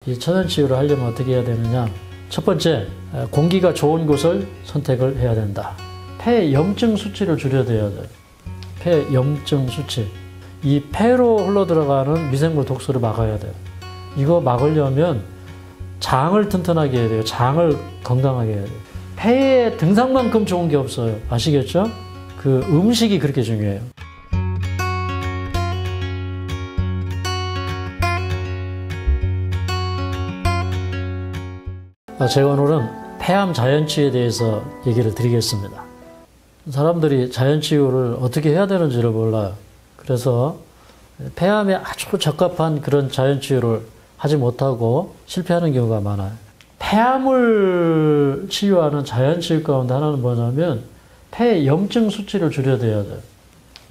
이 천연치유를 하려면 어떻게 해야 되느냐? 첫 번째, 공기가 좋은 곳을 선택을 해야 된다. 폐 염증 수치를 줄여야 돼요. 폐 염증 수치. 이 폐로 흘러들어가는 미생물 독소를 막아야 돼요. 이거 막으려면 장을 튼튼하게 해야 돼요. 장을 건강하게 해야 돼요. 폐에 등산만큼 좋은 게 없어요. 아시겠죠? 그 음식이 그렇게 중요해요. 제가 오늘은 폐암 자연치유에 대해서 얘기를 드리겠습니다. 사람들이 자연치유를 어떻게 해야 되는지를 몰라요. 그래서 폐암에 아주 적합한 그런 자연치유를 하지 못하고 실패하는 경우가 많아요. 폐암을 치유하는 자연치유 가운데 하나는 뭐냐면 폐 염증 수치를 줄여야 돼요.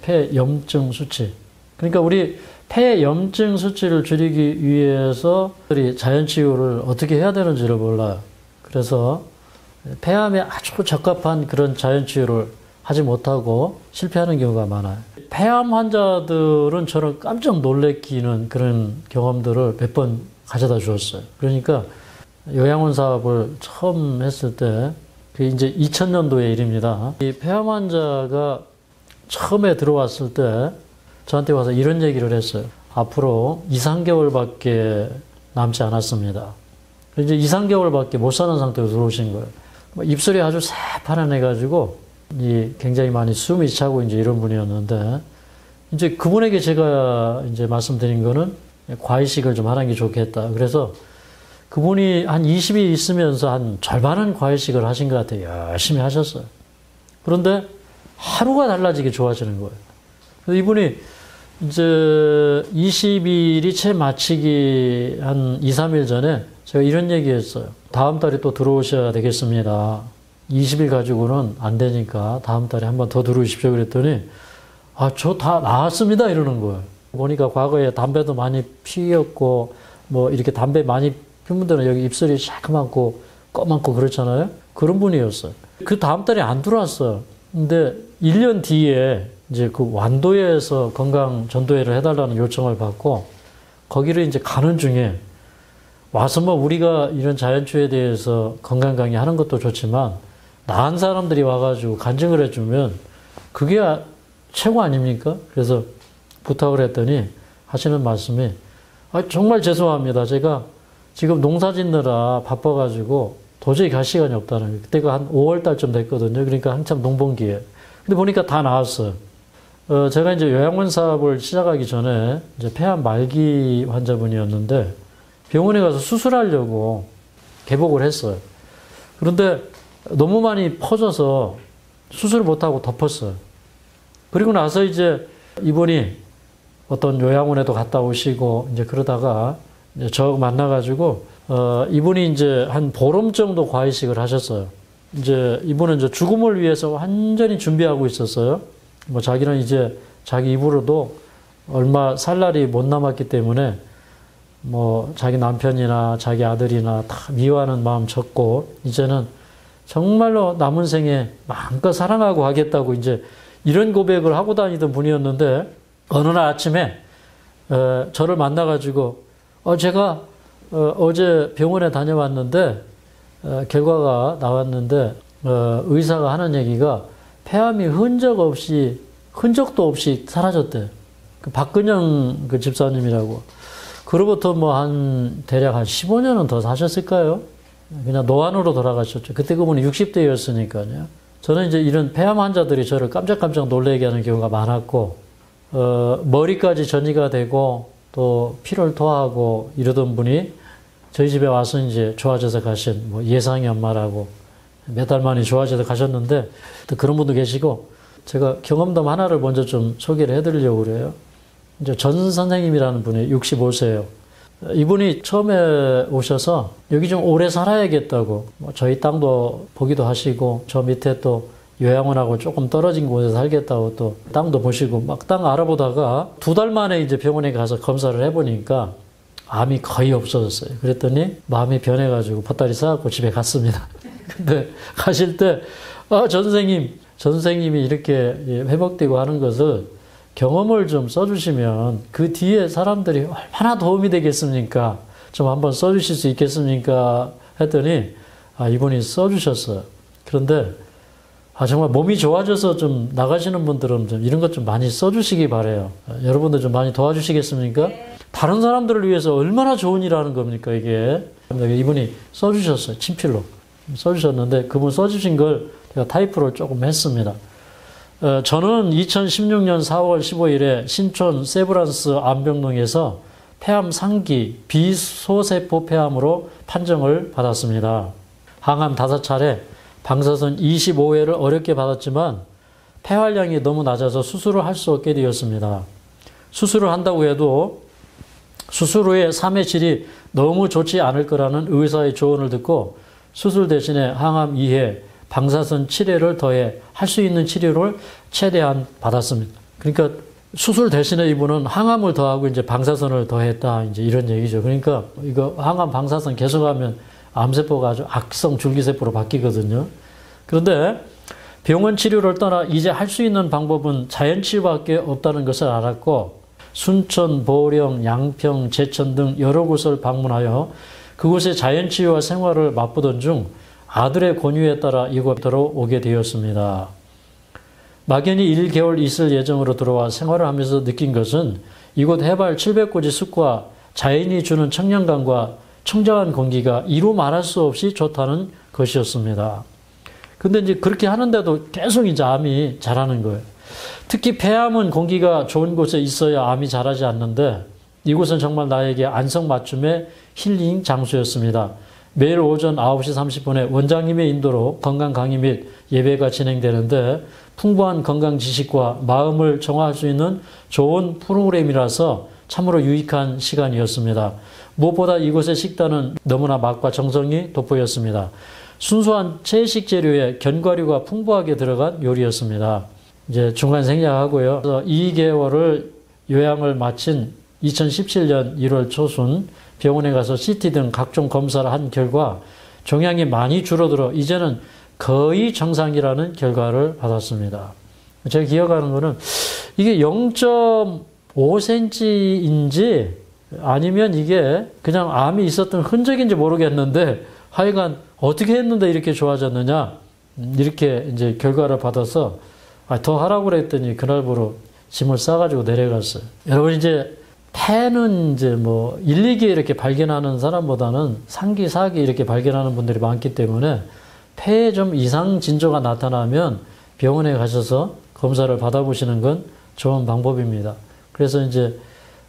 폐 염증 수치. 그러니까 우리 폐 염증 수치를 줄이기 위해서 자연치유를 어떻게 해야 되는지를 몰라요. 그래서 폐암에 아주 적합한 그런 자연치유를 하지 못하고 실패하는 경우가 많아요. 폐암 환자들은 저는 깜짝 놀래키는 그런 경험들을 몇 번 가져다 주었어요. 그러니까 요양원 사업을 처음 했을 때, 그게 이제 2000년도의 일입니다. 이 폐암 환자가 처음에 들어왔을 때 저한테 와서 이런 얘기를 했어요. 앞으로 2, 3개월밖에 남지 않았습니다. 이제 2, 3개월밖에 못 사는 상태로 들어오신 거예요. 입술이 아주 새파란해가지고 굉장히 많이 숨이 차고 이제 이런 분이었는데, 이제 그분에게 제가 이제 말씀드린 거는 과이식을 좀 하는 게 좋겠다. 그래서 그분이 한 20일 있으면서 한 절반은 과이식을 하신 것 같아요. 열심히 하셨어요. 그런데 하루가 달라지게 좋아지는 거예요. 그래서 이분이 이제 20일이 채 마치기 한 2, 3일 전에 제가 이런 얘기 했어요. 다음 달에 또 들어오셔야 되겠습니다. 20일 가지고는 안 되니까 다음 달에 한 번 더 들어오십시오. 그랬더니 저 다 나았습니다. 이러는 거예요. 보니까 과거에 담배도 많이 피웠고 뭐 이렇게 담배 많이 피운 분들은 여기 입술이 새까맣고 검맣고 그렇잖아요. 그런 분이었어요. 그 다음 달에 안 들어왔어요. 근데 1년 뒤에 이제 그 완도에서 건강 전도회를 해달라는 요청을 받고 거기를 이제 가는 중에 와서 뭐 우리가 이런 자연치유에 대해서 건강 강의하는 것도 좋지만 나은 사람들이 와가지고 간증을 해주면 그게 최고 아닙니까? 그래서 부탁을 했더니 하시는 말씀이 정말 죄송합니다. 제가 지금 농사 짓느라 바빠가지고 도저히 갈 시간이 없다는 거예요. 그때가 한 5월 달쯤 됐거든요. 그러니까 한참 농번기에. 근데 보니까 다 나았어요. 제가 이제 요양원 사업을 시작하기 전에 이제 폐암 말기 환자분이었는데 병원에 가서 수술하려고 개복을 했어요. 그런데 너무 많이 퍼져서 수술을 못하고 덮었어요. 그리고 나서 이제 이분이 어떤 요양원에도 갔다 오시고 이제 그러다가 이제 저 만나가지고 이분이 이제 한 보름 정도 과이식을 하셨어요. 이제 이분은 이제 죽음을 위해서 완전히 준비하고 있었어요. 뭐 자기는 이제 자기 입으로도 얼마 살 날이 못 남았기 때문에 뭐 자기 남편이나 자기 아들이나 다 미워하는 마음 접고 이제는 정말로 남은 생에 마음껏 사랑하고 하겠다고 이제 이런 고백을 하고 다니던 분이었는데 어느 날 아침에 저를 만나가지고 제가 어제 병원에 다녀왔는데 결과가 나왔는데 의사가 하는 얘기가 폐암이 흔적도 없이 사라졌대요. 그 박근영 그 집사님이라고. 그로부터 대략 한 15년은 더 사셨을까요? 그냥 노안으로 돌아가셨죠. 그때 그분이 60대였으니까요. 저는 이제 이런 폐암 환자들이 저를 깜짝깜짝 놀라게 하는 경우가 많았고, 머리까지 전이가 되고, 또 피를 토하고 이러던 분이 저희 집에 와서 이제 좋아져서 가신 예상이 엄마라고 몇 달 만에 좋아져서 가셨는데, 또 그런 분도 계시고, 제가 경험담 하나를 먼저 좀 소개를 해드리려고 그래요. 이제 전 선생님이라는 분이 65세예요. 이분이 처음에 오셔서 여기 좀 오래 살아야겠다고 저희 땅도 보기도 하시고 저 밑에 또 요양원하고 조금 떨어진 곳에서 살겠다고 또 땅도 보시고 막 땅 알아보다가 2달 만에 이제 병원에 가서 검사를 해보니까 암이 거의 없어졌어요. 그랬더니 마음이 변해가지고 보따리 싸갖고 집에 갔습니다. 근데 가실 때 전 선생님이 이렇게 회복되고 하는 것을 경험을 좀 써주시면 그 뒤에 사람들이 얼마나 도움이 되겠습니까? 좀 한번 써주실 수 있겠습니까? 했더니 이분이 써주셨어요. 그런데 정말 몸이 좋아져서 좀 나가시는 분들은 좀 이런 것 좀 많이 써주시기 바래요. 여러분들 좀 많이 도와주시겠습니까? 네. 다른 사람들을 위해서 얼마나 좋은 일 하는 겁니까, 이게. 이분이 써주셨어요. 친필로. 써주셨는데 그분 써주신 걸 제가 타이프를 조금 했습니다. 저는 2016년 4월 15일에 신촌 세브란스 안병동에서 폐암 상기 비소세포 폐암으로 판정을 받았습니다. 항암 5차례, 방사선 25회를 어렵게 받았지만 폐활량이 너무 낮아서 수술을 할 수 없게 되었습니다. 수술을 한다고 해도 수술 후에 3회 질이 너무 좋지 않을 거라는 의사의 조언을 듣고 수술 대신에 항암 2회, 방사선 7회를 더해 할 수 있는 치료를 최대한 받았습니다. 그러니까 수술 대신에 이분은 항암을 더하고 이제 방사선을 더했다, 이제 이런 얘기죠. 그러니까 이거 항암 방사선 계속하면 암세포가 아주 악성 줄기세포로 바뀌거든요. 그런데 병원 치료를 떠나 이제 할 수 있는 방법은 자연치유밖에 없다는 것을 알았고 순천, 보령, 양평, 제천 등 여러 곳을 방문하여 그곳의 자연치유와 생활을 맛보던 중 아들의 권유에 따라 이곳으로 오게 되었습니다. 막연히 1개월 있을 예정으로 들어와 생활을 하면서 느낀 것은 이곳 해발 700고지 숲과 자연이 주는 청량감과 청정한 공기가 이루 말할 수 없이 좋다는 것이었습니다. 근데 이제 그렇게 하는데도 계속 이제 암이 자라는 거예요. 특히 폐암은 공기가 좋은 곳에 있어야 암이 자라지 않는데 이곳은 정말 나에게 안성맞춤의 힐링 장소였습니다. 매일 오전 9시 30분에 원장님의 인도로 건강 강의 및 예배가 진행되는데 풍부한 건강 지식과 마음을 정화할 수 있는 좋은 프로그램이라서 참으로 유익한 시간이었습니다. 무엇보다 이곳의 식단은 너무나 맛과 정성이 돋보였습니다. 순수한 채식 재료에 견과류가 풍부하게 들어간 요리였습니다. 이제 중간 생략하고요. 2개월을 요양을 마친 2017년 1월 초순 병원에 가서 CT 등 각종 검사를 한 결과 종양이 많이 줄어들어 이제는 거의 정상이라는 결과를 받았습니다. 제가 기억하는 거는 이게 0.5cm인지 아니면 이게 그냥 암이 있었던 흔적인지 모르겠는데 하여간 어떻게 했는데 이렇게 좋아졌느냐 이렇게 이제 결과를 받아서 더 하라고 그랬더니 그날부로 짐을 싸가지고 내려갔어요. 여러분 이제 폐는 이제 뭐 1, 2기 이렇게 발견하는 사람보다는 3기, 4기 이렇게 발견하는 분들이 많기 때문에 폐에 좀 이상 징조가 나타나면 병원에 가셔서 검사를 받아보시는 건 좋은 방법입니다. 그래서 이제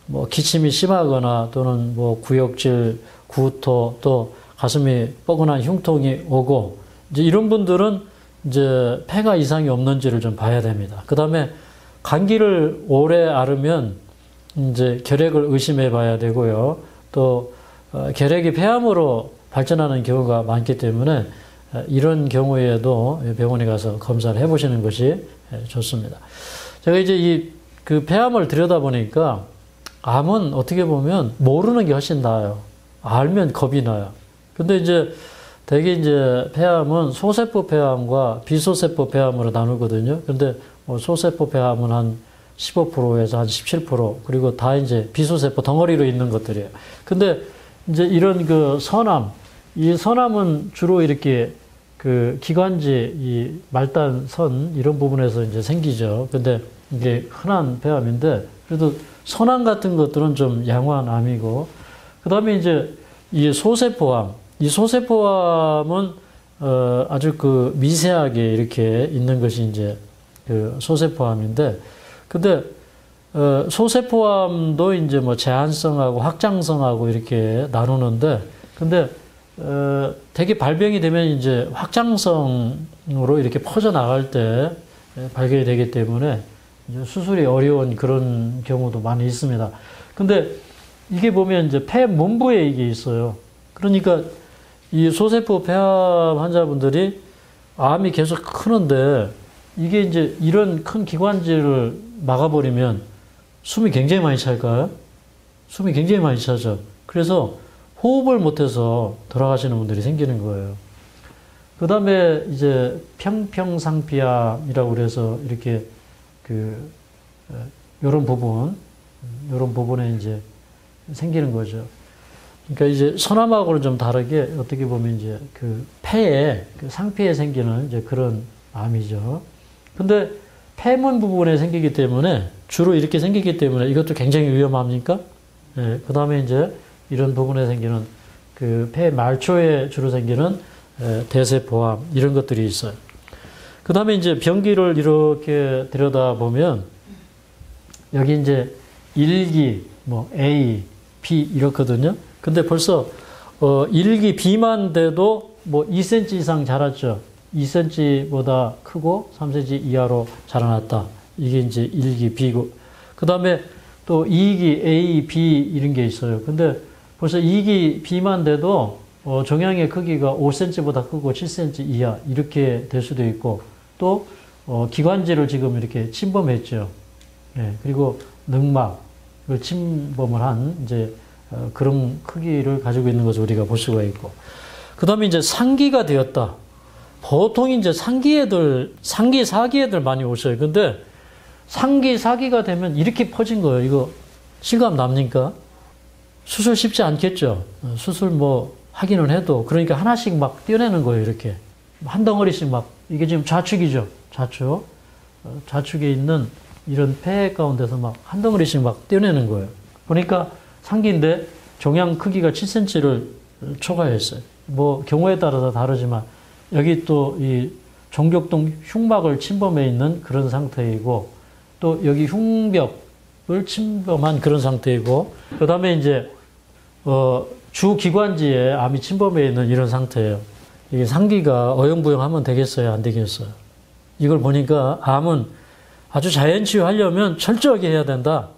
뭐 기침이 심하거나 또는 뭐 구역질, 구토 또 가슴이 뻐근한 흉통이 오고 이제 이런 분들은 이제 폐가 이상이 없는지를 좀 봐야 됩니다. 그 다음에 감기를 오래 앓으면 이제 결핵을 의심해 봐야 되고요. 또 결핵이 폐암으로 발전하는 경우가 많기 때문에 이런 경우에도 병원에 가서 검사를 해보시는 것이 좋습니다. 제가 이제 그 폐암을 들여다보니까 암은 어떻게 보면 모르는 게 훨씬 나아요. 알면 겁이 나요. 근데 이제 대개 이제 폐암은 소세포 폐암과 비소세포 폐암으로 나누거든요. 근데 뭐 소세포 폐암은 한 15%에서 한 17%, 그리고 다 이제 비소세포 덩어리로 있는 것들이에요. 근데 이제 이런 그 선암, 이 선암은 주로 이렇게 그 기관지, 이 말단선 이런 부분에서 이제 생기죠. 근데 이게 흔한 폐암인데 그래도 선암 같은 것들은 좀 양호한 암이고, 그 다음에 이제 이 소세포암, 이 소세포암은 아주 그 미세하게 이렇게 있는 것이 이제 그 소세포암인데, 근데 소세포암도 이제 뭐 제한성하고 확장성하고 이렇게 나누는데, 근데 되게 발병이 되면 이제 확장성으로 이렇게 퍼져 나갈 때 발견이 되기 때문에 이제 수술이 어려운 그런 경우도 많이 있습니다. 근데 이게 보면 이제 폐 문부에 이게 있어요. 그러니까 이 소세포 폐암 환자분들이 암이 계속 크는데 이게 이제 이런 큰 기관지를 막아버리면 숨이 굉장히 많이 찰까요? 숨이 굉장히 많이 차죠. 그래서 호흡을 못해서 돌아가시는 분들이 생기는 거예요. 그 다음에 이제 평평상피암이라고 그래서 이렇게 요런 부분에 이제 생기는 거죠. 그러니까 이제 소남하고는 좀 다르게 어떻게 보면 이제 그 폐에 그 상피에 생기는 이제 그런 암이죠. 근데 폐문 부분에 생기기 때문에 주로 이렇게 생기기 때문에 이것도 굉장히 위험합니까? 예, 그 다음에 이제 이런 부분에 생기는 그 폐 말초에 주로 생기는 대세포암 이런 것들이 있어요. 그 다음에 이제 병기를 이렇게 들여다보면 여기 이제 1기, 뭐 A, B 이렇거든요. 근데 벌써 1기 B만 돼도 뭐 2cm 이상 자랐죠. 2cm보다 크고 3cm 이하로 자라났다. 이게 이제 1기 B고. 그 다음에 또 2기 A, B 이런 게 있어요. 근데 벌써 2기 B만 돼도 종양의 크기가 5cm보다 크고 7cm 이하 이렇게 될 수도 있고 또 기관지를 지금 이렇게 침범했죠. 예, 그리고 늑막을 침범을 한 이제 그런 크기를 가지고 있는 것을 우리가 볼 수가 있고 그 다음에 이제 상기가 되었다. 보통 이제 상기, 4기 애들 많이 오셔요. 근데 상기, 4기가 되면 이렇게 퍼진 거예요. 이거 실감 납니까? 수술 쉽지 않겠죠. 수술 뭐 하기는 해도 그러니까 하나씩 막 떼어내는 거예요. 이렇게 한 덩어리씩 막 이게 지금 좌축이죠. 좌축. 좌축에 있는 이런 폐 가운데서 막 한 덩어리씩 막 떼어내는 거예요. 보니까 상기인데 종양 크기가 7cm를 초과했어요. 뭐 경우에 따라서 다르지만 여기 또 이 종격동 흉막을 침범해 있는 그런 상태이고 또 여기 흉벽을 침범한 그런 상태이고 그 다음에 이제 주기관지에 암이 침범해 있는 이런 상태예요. 이게 상기가 어영부영하면 되겠어요? 안 되겠어요? 이걸 보니까 암은 아주 자연치유하려면 철저하게 해야 된다.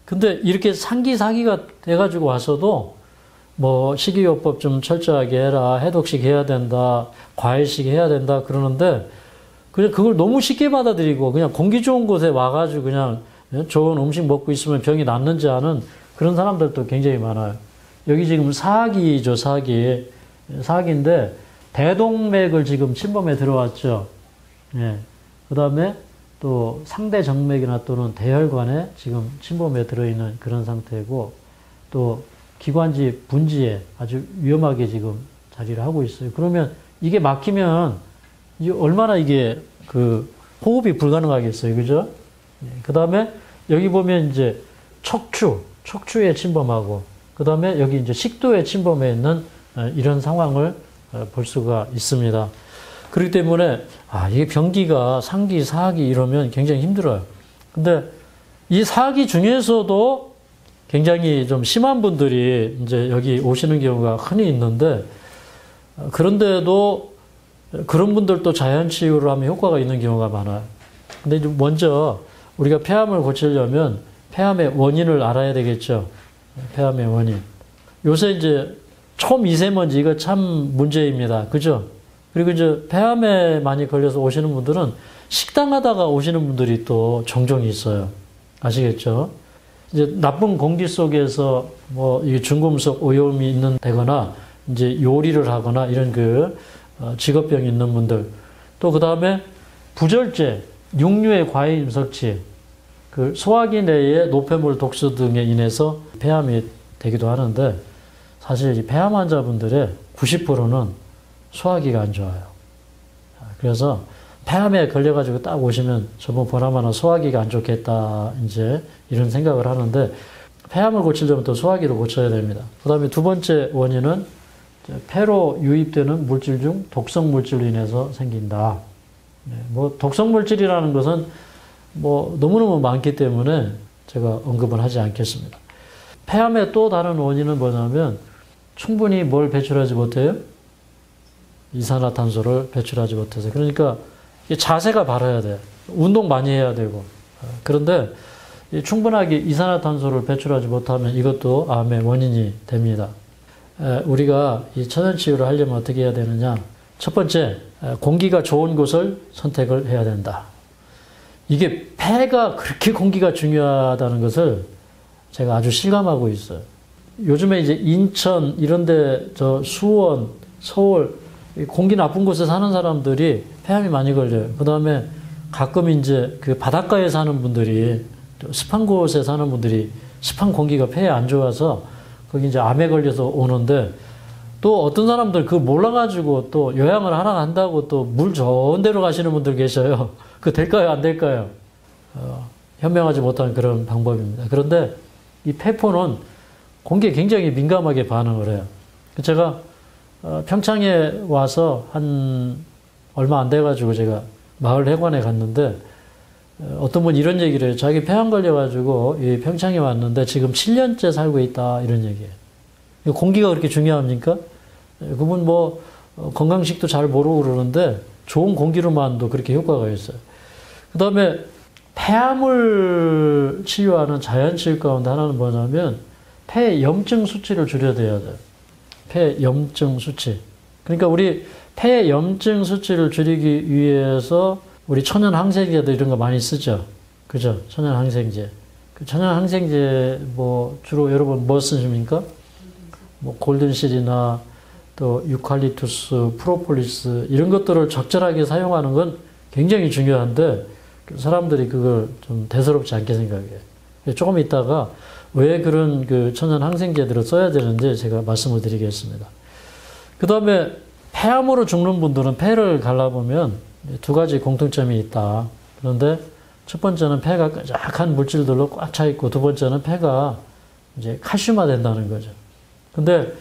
근데 이렇게 상기, 4기가 돼가지고 와서도 뭐 식이요법 좀 철저하게 해라, 해독식 해야 된다, 과일식 해야 된다 그러는데 그냥 그걸 너무 쉽게 받아들이고 그냥 공기 좋은 곳에 와가지고 그냥 좋은 음식 먹고 있으면 병이 낫는지 아는 그런 사람들도 굉장히 많아요. 여기 지금 4기죠, 4기. 4기인데 대동맥을 지금 침범에 들어왔죠. 예. 그 다음에 또 상대 정맥이나 또는 대혈관에 지금 침범에 들어있는 그런 상태고 또 기관지 분지에 아주 위험하게 지금 자리를 하고 있어요. 그러면 이게 막히면 얼마나 이게 그 호흡이 불가능하겠어요. 그죠? 그 다음에 여기 보면 이제 척추에 침범하고 그 다음에 여기 이제 식도에 침범해 있는 이런 상황을 볼 수가 있습니다. 그렇기 때문에 이게 병기가 상기, 4기 이러면 굉장히 힘들어요. 근데 이 4기 중에서도 굉장히 좀 심한 분들이 이제 여기 오시는 경우가 흔히 있는데 그런데도 그런 분들도 자연치유를 하면 효과가 있는 경우가 많아요. 근데 이제 먼저 우리가 폐암을 고치려면 폐암의 원인을 알아야 되겠죠. 폐암의 원인. 요새 이제 초미세먼지 이거 참 문제입니다. 그죠? 그리고 이제 폐암에 많이 걸려서 오시는 분들은 식당 하다가 오시는 분들이 또 종종 있어요. 아시겠죠? 이제 나쁜 공기 속에서 뭐 이 중금속 오염이 있는 데거나 이제 요리를 하거나 이런 그 직업병이 있는 분들 또 그 다음에 부절제, 육류의 과잉 섭취, 그 소화기 내의 노폐물 독소 등에 인해서 폐암이 되기도 하는데 사실 이 폐암 환자분들의 90%는 소화기가 안 좋아요. 그래서 폐암에 걸려가지고 딱 오시면 저번 보나마나 소화기가 안 좋겠다 이제 이런 생각을 하는데 폐암을 고치려면 또 소화기도 고쳐야 됩니다. 그 다음에 두 번째 원인은 폐로 유입되는 물질 중 독성 물질로 인해서 생긴다. 뭐 독성 물질이라는 것은 뭐 너무너무 많기 때문에 제가 언급은 하지 않겠습니다. 폐암의 또 다른 원인은 뭐냐면 충분히 뭘 배출하지 못해요? 이산화탄소를 배출하지 못해서. 그러니까 자세가 바라야 돼요. 운동 많이 해야 되고. 그런데 충분하게 이산화탄소를 배출하지 못하면 이것도 암의 원인이 됩니다. 우리가 이 천연치유를 하려면 어떻게 해야 되느냐? 첫 번째, 공기가 좋은 곳을 선택을 해야 된다. 이게 폐가 그렇게 공기가 중요하다는 것을 제가 아주 실감하고 있어요. 요즘에 이제 인천 이런데 저 수원, 서울 공기 나쁜 곳에 사는 사람들이 폐암이 많이 걸려요. 그 다음에 가끔 이제 그 바닷가에 사는 분들이 습한 곳에 사는 분들이 습한 공기가 폐에 안 좋아서 거기 이제 암에 걸려서 오는데 또 어떤 사람들 그거 몰라가지고 또 요양을 하나 간다고 또 물 좋은 데로 가시는 분들 계셔요. 그 될까요? 안 될까요? 현명하지 못한 그런 방법입니다. 그런데 이 폐포는 공기에 굉장히 민감하게 반응을 해요. 제가 평창에 와서 한 얼마 안 돼가지고 제가 마을 해관에 갔는데 어떤 분 이런 얘기를 해요. 자기 폐암 걸려가지고 이 평창에 왔는데 지금 7년째 살고 있다 이런 얘기예요. 공기가 그렇게 중요합니까? 그분 뭐 건강식도 잘 모르고 그러는데 좋은 공기로만도 그렇게 효과가 있어요. 그 다음에 폐암을 치유하는 자연치유 가운데 하나는 뭐냐면 폐 염증 수치를 줄여야 돼요. 폐 염증 수치. 그러니까 우리 폐 염증 수치를 줄이기 위해서 우리 천연 항생제들 이런 거 많이 쓰죠. 그죠? 천연 항생제. 그 천연 항생제 뭐 주로 여러분 뭐 쓰십니까? 뭐 골든실이나 또 유칼립투스, 프로폴리스 이런 것들을 적절하게 사용하는 건 굉장히 중요한데 사람들이 그걸 좀 대수롭지 않게 생각해요. 조금 있다가 왜 그런 그 천연 항생제들을 써야 되는지 제가 말씀을 드리겠습니다. 그 다음에 폐암으로 죽는 분들은 폐를 갈라보면 두 가지 공통점이 있다. 그런데 첫 번째는 폐가 끈적한 물질들로 꽉 차 있고 두 번째는 폐가 이제 칼슘화 된다는 거죠. 근데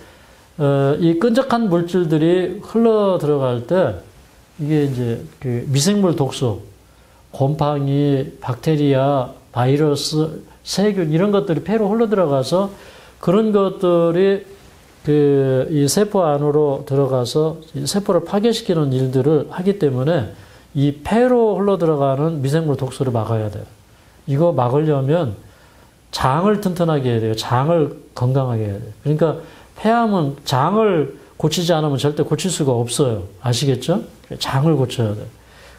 이 끈적한 물질들이 흘러 들어갈 때 이게 이제 그 미생물 독소, 곰팡이, 박테리아, 바이러스, 세균 이런 것들이 폐로 흘러 들어가서 그런 것들이 이 세포 안으로 들어가서 세포를 파괴시키는 일들을 하기 때문에 이 폐로 흘러 들어가는 미생물 독소를 막아야 돼요. 이거 막으려면 장을 튼튼하게 해야 돼요. 장을 건강하게 해야 돼요. 그러니까 폐암은 장을 고치지 않으면 절대 고칠 수가 없어요. 아시겠죠? 장을 고쳐야 돼요.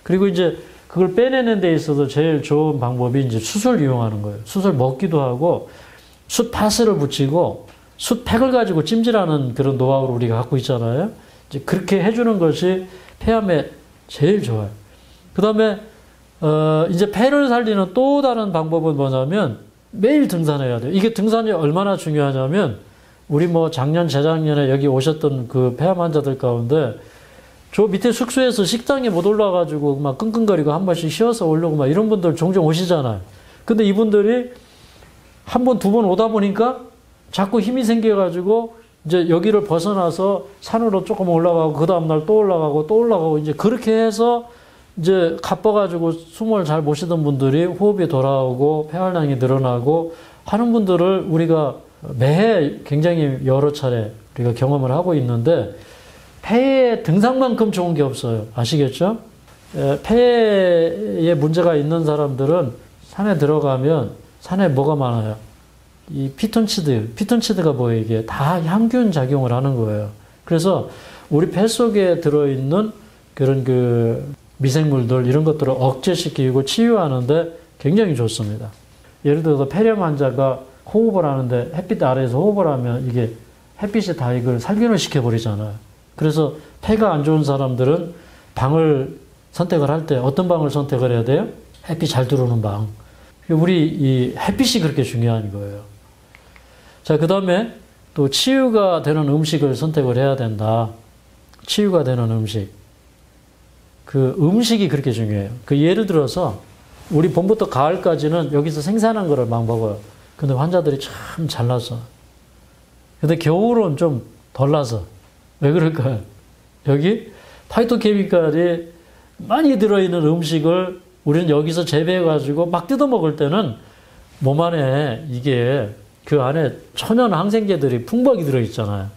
그리고 이제 그걸 빼내는 데 있어서 제일 좋은 방법이 이제 숯을 이용하는 거예요. 숯을 먹기도 하고 숯 파스를 붙이고 숯 팩을 가지고 찜질하는 그런 노하우를 우리가 갖고 있잖아요. 이제 그렇게 해주는 것이 폐암에 제일 좋아요. 그 다음에 이제 폐를 살리는 또 다른 방법은 뭐냐면 매일 등산해야 돼요. 이게 등산이 얼마나 중요하냐면 우리 뭐 작년, 재작년에 여기 오셨던 그 폐암 환자들 가운데 저 밑에 숙소에서 식당에 못 올라가지고 막 끙끙거리고 한 번씩 쉬어서 오려고 막 이런 분들 종종 오시잖아요. 근데 이분들이 한 번, 두 번 오다 보니까 자꾸 힘이 생겨가지고 이제 여기를 벗어나서 산으로 조금 올라가고 그 다음날 또 올라가고 또 올라가고 이제 그렇게 해서 이제 가빠가지고 숨을 잘 못 쉬던 분들이 호흡이 돌아오고 폐활량이 늘어나고 하는 분들을 우리가 매해 굉장히 여러 차례 우리가 경험을 하고 있는데 폐에 등산만큼 좋은 게 없어요. 아시겠죠? 폐에 문제가 있는 사람들은 산에 들어가면 산에 뭐가 많아요? 이 피톤치드가 뭐예요? 이게 다 향균 작용을 하는 거예요. 그래서 우리 폐 속에 들어있는 그런 그 미생물들 이런 것들을 억제시키고 치유하는데 굉장히 좋습니다. 예를 들어서 폐렴 환자가 호흡을 하는데 햇빛 아래에서 호흡을 하면 이게 햇빛이 다 이걸 살균을 시켜버리잖아요. 그래서 폐가 안 좋은 사람들은 방을 선택을 할 때 어떤 방을 선택을 해야 돼요? 햇빛 잘 들어오는 방. 우리 이 햇빛이 그렇게 중요한 거예요. 자, 그 다음에 또 치유가 되는 음식을 선택을 해야 된다. 치유가 되는 음식. 그 음식이 그렇게 중요해요. 그 예를 들어서 우리 봄부터 가을까지는 여기서 생산한 거를 막 먹어요. 근데 환자들이 참 잘나서. 근데 겨울은 좀 덜 나서. 왜 그럴까요? 여기 파이토케미칼이 많이 들어있는 음식을 우리는 여기서 재배해가지고 막 뜯어 먹을 때는 몸 안에 이게 그 안에 천연 항생제들이 풍부하게 들어있잖아요.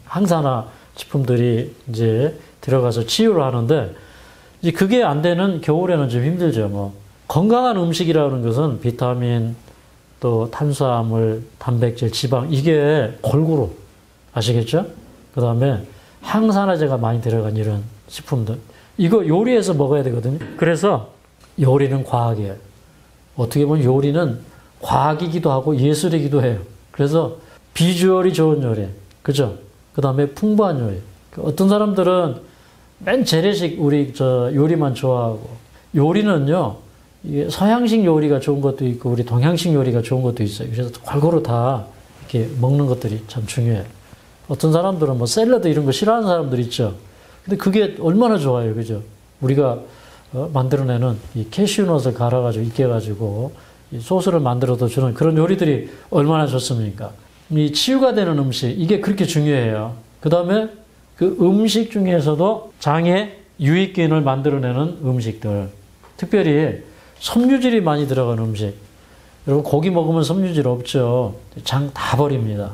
항산화 식품들이 이제 들어가서 치유를 하는데 이제 그게 안 되는 겨울에는 좀 힘들죠. 뭐 건강한 음식이라는 것은 비타민 또 탄수화물, 단백질, 지방 이게 골고루 아시겠죠? 그 다음에 항산화제가 많이 들어간 이런 식품들 이거 요리해서 먹어야 되거든요. 그래서 요리는 과학이에요. 어떻게 보면 요리는 과학이기도 하고 예술이기도 해요. 그래서 비주얼이 좋은 요리, 그죠? 그 다음에 풍부한 요리. 어떤 사람들은 맨 재래식 우리 요리만 좋아하고 요리는요. 이게 서양식 요리가 좋은 것도 있고 우리 동양식 요리가 좋은 것도 있어요. 그래서 골고루 다 이렇게 먹는 것들이 참 중요해요. 어떤 사람들은 뭐 샐러드 이런 거 싫어하는 사람들 있죠. 근데 그게 얼마나 좋아요. 그죠? 우리가 만들어내는 이 캐슈넛을 갈아가지고 익혀가지고 이 소스를 만들어도 주는 그런 요리들이 얼마나 좋습니까? 이 치유가 되는 음식, 이게 그렇게 중요해요. 그 다음에 그 음식 중에서도 장에 유익균을 만들어내는 음식들. 특별히 섬유질이 많이 들어간 음식. 여러분 고기 먹으면 섬유질 없죠. 장 다 버립니다.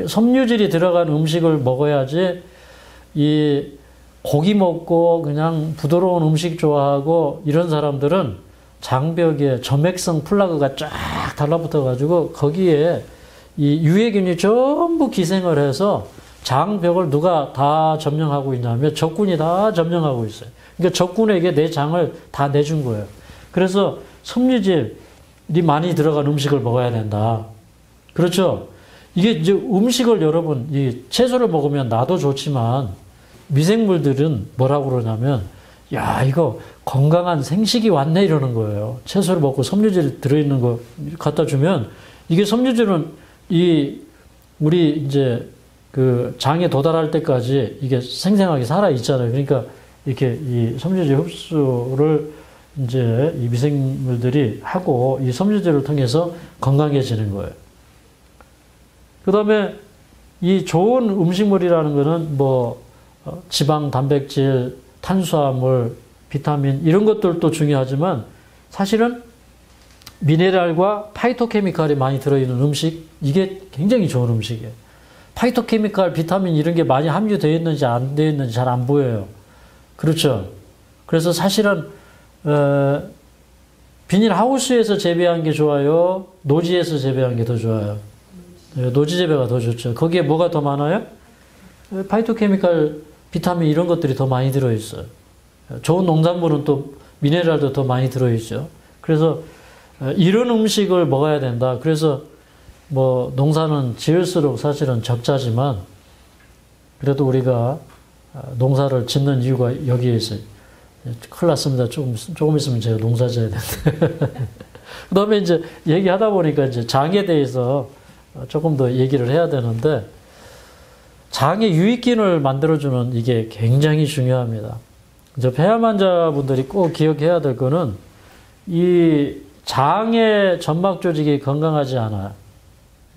섬유질이 들어간 음식을 먹어야지 이 고기 먹고 그냥 부드러운 음식 좋아하고 이런 사람들은 장벽에 점액성 플라그가 쫙 달라붙어 가지고 거기에 이 유해균이 전부 기생을 해서 장벽을 누가 다 점령하고 있냐면 적군이 다 점령하고 있어요. 그러니까 적군에게 내 장을 다 내준 거예요. 그래서 섬유질이 많이 들어간 음식을 먹어야 된다. 그렇죠? 이게 이제 음식을 여러분, 이 채소를 먹으면 나도 좋지만 미생물들은 뭐라고 그러냐면, 야, 이거 건강한 생식이 왔네 이러는 거예요. 채소를 먹고 섬유질 들어있는 거 갖다 주면 이게 섬유질은 우리 이제 그 장에 도달할 때까지 이게 생생하게 살아 있잖아요. 그러니까 이렇게 이 섬유질 흡수를 이제 이 미생물들이 하고 이 섬유질을 통해서 건강해지는 거예요. 그 다음에 이 좋은 음식물이라는 거는 뭐 지방, 단백질, 탄수화물, 비타민 이런 것들도 중요하지만 사실은 미네랄과 파이토케미칼이 많이 들어있는 음식, 이게 굉장히 좋은 음식이에요. 파이토케미칼, 비타민 이런 게 많이 함유되어 있는지 안 되어 있는지 잘 안 보여요. 그렇죠? 그래서 사실은 비닐하우스에서 재배한 게 좋아요? 노지에서 재배한 게 더 좋아요? 노지 재배가 더 좋죠. 거기에 뭐가 더 많아요? 파이토케미칼, 비타민 이런 것들이 더 많이 들어있어요. 좋은 농산물은 또 미네랄도 더 많이 들어있죠. 그래서 이런 음식을 먹어야 된다. 그래서 뭐 농사는 지을수록 사실은 적자지만 그래도 우리가 농사를 짓는 이유가 여기에 있어요. 큰일 났습니다. 조금 있으면 제가 농사 지어야 되는데. 그 다음에 이제 얘기하다 보니까 이제 장에 대해서 조금 더 얘기를 해야 되는데, 장의 유익균을 만들어주는 이게 굉장히 중요합니다. 폐암 환자분들이 꼭 기억해야 될 거는 이 장의 점막 조직이 건강하지 않아요.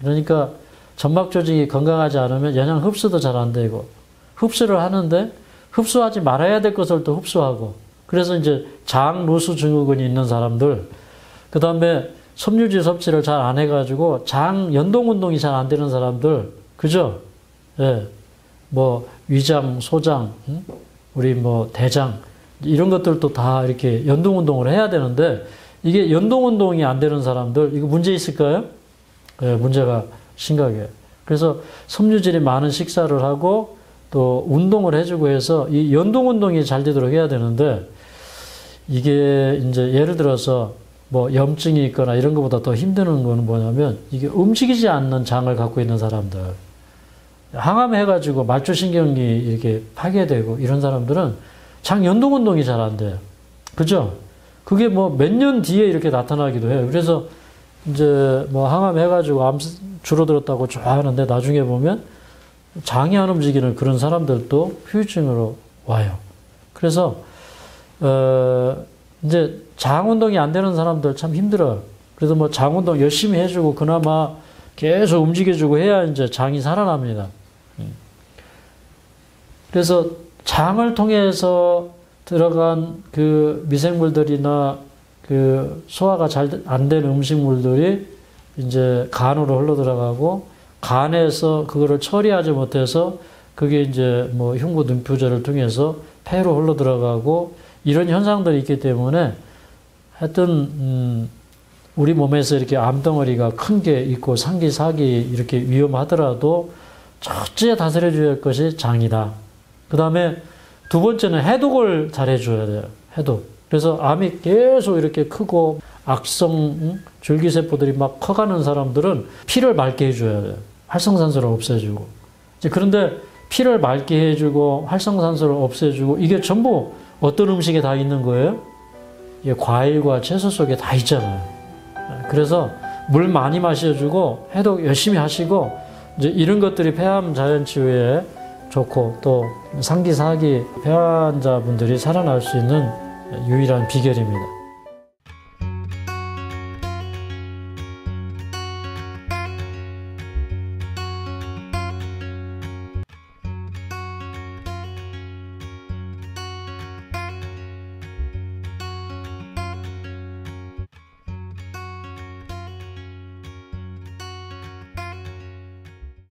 그러니까 점막 조직이 건강하지 않으면 영양 흡수도 잘 안 되고, 흡수를 하는데 흡수하지 말아야 될 것을 또 흡수하고, 그래서 이제 장 루스 증후군이 있는 사람들, 그 다음에 섬유질 섭취를 잘 안 해가지고 장 연동 운동이 잘 안 되는 사람들, 그죠? 예, 뭐 위장, 소장, 우리 뭐 대장 이런 것들도 다 이렇게 연동 운동을 해야 되는데 이게 연동 운동이 안 되는 사람들, 이거 문제 있을까요? 예, 문제가 심각해요. 그래서 섬유질이 많은 식사를 하고 또 운동을 해주고 해서 이 연동 운동이 잘 되도록 해야 되는데, 이게 이제 예를 들어서 뭐 염증이 있거나 이런 것보다 더 힘든 거는 뭐냐면 이게 움직이지 않는 장을 갖고 있는 사람들, 항암해가지고 말초신경이 이렇게 파괴되고 이런 사람들은 장 연동 운동이 잘 안 돼요. 그죠? 그게 뭐 몇 년 뒤에 이렇게 나타나기도 해요. 그래서 이제 뭐 항암해가지고 암 줄어들었다고 좋아하는데 나중에 보면 장이 안 움직이는 그런 사람들도 후유증으로 와요. 그래서 이제 장 운동이 안 되는 사람들 참 힘들어요. 그래서 뭐 장 운동 열심히 해주고 그나마 계속 움직여주고 해야 이제 장이 살아납니다. 그래서 장을 통해서 들어간 그 미생물들이나 그 소화가 잘 안 되는 음식물들이 이제 간으로 흘러 들어가고, 간에서 그거를 처리하지 못해서 그게 이제 뭐 흉부 림프절을 통해서 폐로 흘러 들어가고 이런 현상들이 있기 때문에 하여튼 우리 몸에서 이렇게 암덩어리가 큰 게 있고 상기, 사기 이렇게 위험하더라도 첫째 다스려줘야 할 것이 장이다. 그 다음에 두 번째는 해독을 잘 해줘야 돼요. 해독. 그래서 암이 계속 이렇게 크고 악성 줄기세포들이 막 커가는 사람들은 피를 맑게 해줘야 돼요. 활성산소를 없애주고. 그런데 피를 맑게 해주고 활성산소를 없애주고 이게 전부 어떤 음식에 다 있는 거예요? 이게 과일과 채소 속에 다 있잖아요. 그래서 물 많이 마셔주고 해독 열심히 하시고 이제 이런 것들이 폐암 자연치유에 좋고 또 상기사기 폐환자분들이 살아날 수 있는 유일한 비결입니다.